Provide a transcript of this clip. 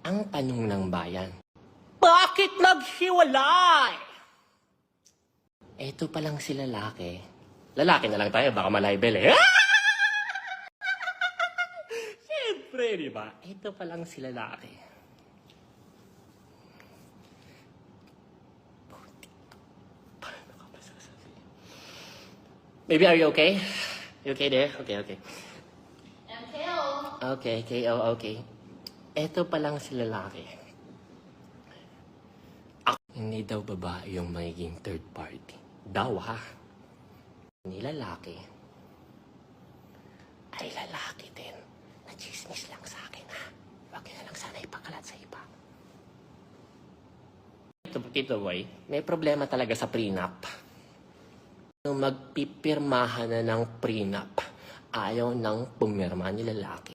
Ang tanong ng bayan, bakit naghiwalay? Eto palang si lalaki. Lalaki na lang tayo, baka malibel eh. Siyempre, di ba? Eto palang si lalaki. Paano ka ba sasabihin? Baby, are you okay? You okay there? Okay. MKO. Okay, KO, okay. Eto palang si lalaki. Ako, hindi daw babae yung magiging third party. Daw ha. Ni lalaki. Ay lalaki din. Nachismis lang sa akin ha. Huwag na lang sana ipakalat sa iba. Tito boy, may problema talaga sa prenup. Nung magpipirmahan na ng prenup, ayaw nang pumirma ni lalaki.